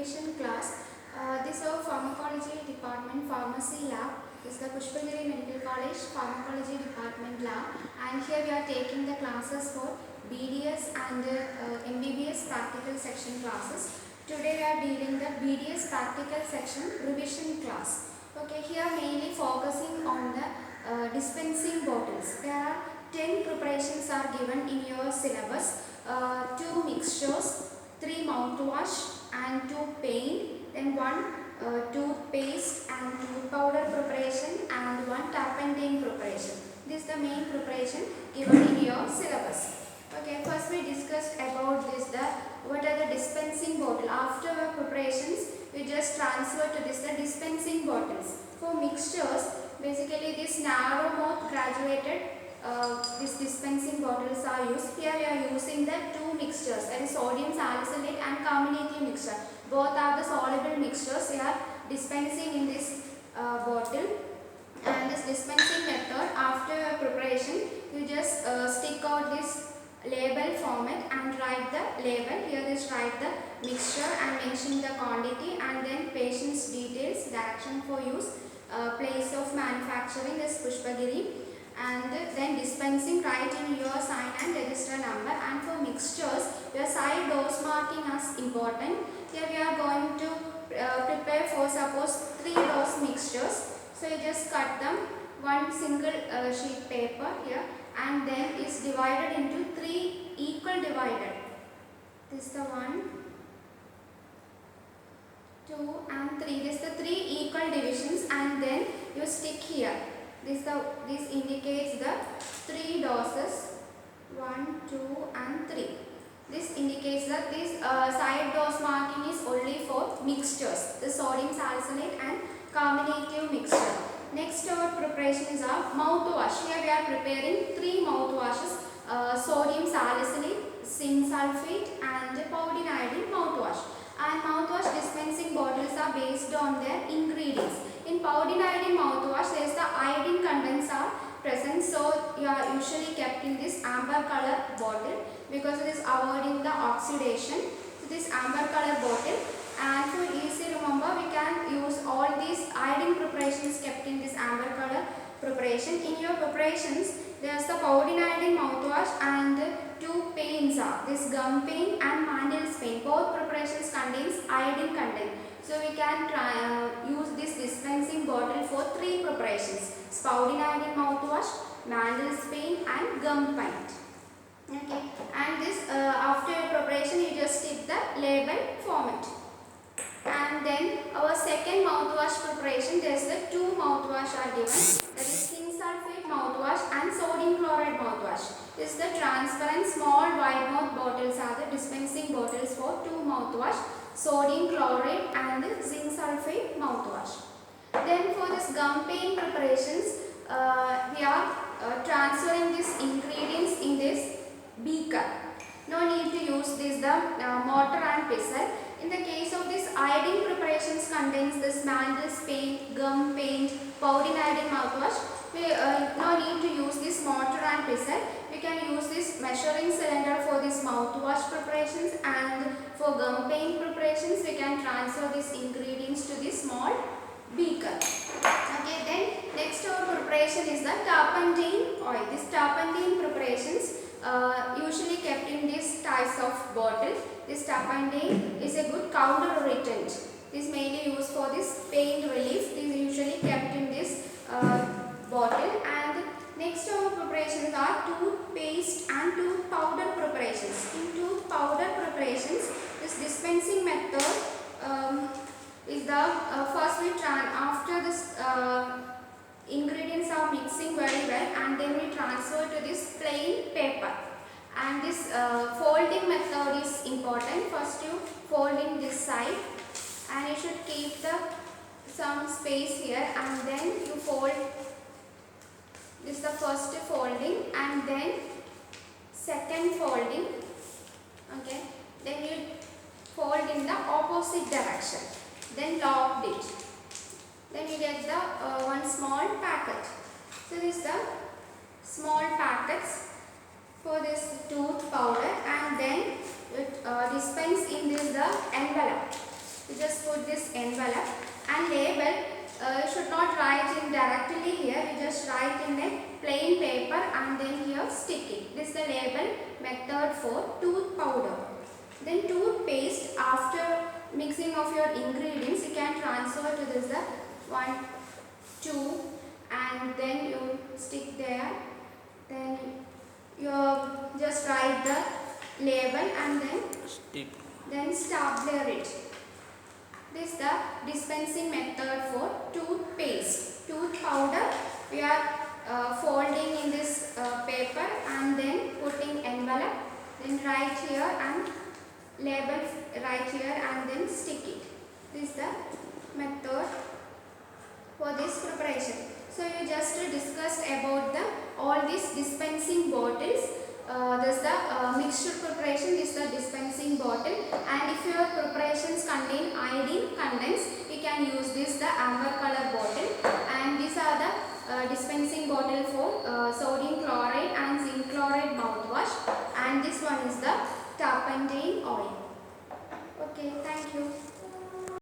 revision class. This is our pharmacology department pharmacy lab. This is the Pushpagiri Medical College pharmacology department lab, and here we are taking the classes for BDS and MBBS practical section classes. Today we are dealing the BDS practical section revision class. Okay, here mainly focusing on the dispensing bottles. There are 10 preparations are given in your syllabus. 2 mixtures, 3 mouthwash and 2 paint, then 1 toothpaste and tooth powder preparation and 1 turpentine preparation. This is the main preparation given in your syllabus. Okay, first we discussed about this, what are the dispensing bottle. After our preparations, we just transfer to this, the dispensing bottles. For mixtures, basically this narrow mouth graduated these dispensing bottles are used. Here we are using the 2 mixtures, that is sodium salicylate and carminative mixture. Both are the soluble mixtures. We are dispensing in this bottle, and this dispensing method, after preparation you just stick out this label format and write the label. Here just write the mixture and mention the quantity and then patient's details, direction for use, place of manufacturing is Pushpagiri, and then dispensing, write in your sign and register number. And for mixtures, your side dose marking is important. Here we are going to prepare for suppose 3 dose mixtures. So you just cut them one single sheet paper here, and then is divided into 3 equal divided. This is the 1, 2 and 3. This is the 3 equal divisions, and then you stick here. This indicates the 3 doses, 1, 2 and 3. This indicates that this side dose marking is only for mixtures, the sodium salicylate and carminative mixture. Next our preparation is our mouthwash. Here we are preparing 3 mouthwashes, sodium salicylate, zinc sulfate and powdered mouthwash. And mouthwash dispensing bottles are based on their ingredients. In powdered mouthwash, there is the iodine contents are present, so you are usually kept in this amber color bottle because it is avoiding the oxidation. So this amber color bottle, and for easy remember, we can use all these iodine preparations kept in this amber color preparation. In your preparations, there is the powdered mouthwash and 2 paints are this gum paint and Mandel's paint. Both preparations contains iodine content. So we can use this dispensing bottle for 3 preparations: powdered mouthwash, Mandel's paint and gum paint. Okay, and this after preparation you just stick the label format. And then our second mouthwash preparation, there is the 2 mouthwash are given, that is zinc sulfate mouthwash and sodium chloride mouthwash. This is the transparent small wide mouth bottles are the dispensing bottles for 2 mouthwash, sodium chloride and zinc sulfate mouthwash. Then for this gum paint preparations, we are transferring these ingredients in this beaker. No need to use this mortar and pestle. In the case of this iodine preparations contains this Mandel's paint, gum paint, powdered mouthwash. We no need to use this mortar and pestle. We can use this measuring cylinder for this mouthwash preparations, and for gum paint preparations we can transfer these ingredients to this small beaker. Okay, then next our preparation is the turpentine oil. This turpentine preparations usually kept in these types of bottle. This turpentine is a good counter irritant. This mainly used for this pain relief. This is usually kept in this bottle. And next our preparations are toothpaste and tooth powder preparations. In tooth powder preparations, this dispensing method is the first we after this ingredients are mixing very well, and then we transfer to this plain paper. And this folding method is important. First you fold in this side, and you should keep some space here, and then you fold. This is the first folding, and then second folding. Okay, then you fold in the opposite direction, then lock it. Then you get the one small packet. So this is the small packets for this tooth powder, and then it dispense in this the envelope. You just put this envelope and label. You should not write in directly here. You just write in a plain paper and then here stick it. This is the label method for tooth powder. Then toothpaste, after mixing of your ingredients, you can transfer to this 1, 2 and then you stick there. Then you just write the label and then stick. Then stapler it. This is the dispensing method for toothpaste. Tooth powder we are folding in this paper and then putting envelope. Then write here and label right here and then stick it. This is the method for this preparation. So you just discussed about the all these dispensing bottles. This is the mixture preparation. This is the dispensing bottle. And if your preparations contain iodine contents, you can use this the amber color bottle. And these are the dispensing bottle for sodium chloride and zinc chloride mouthwash. And this one is the turpentine oil. Okay, thank you.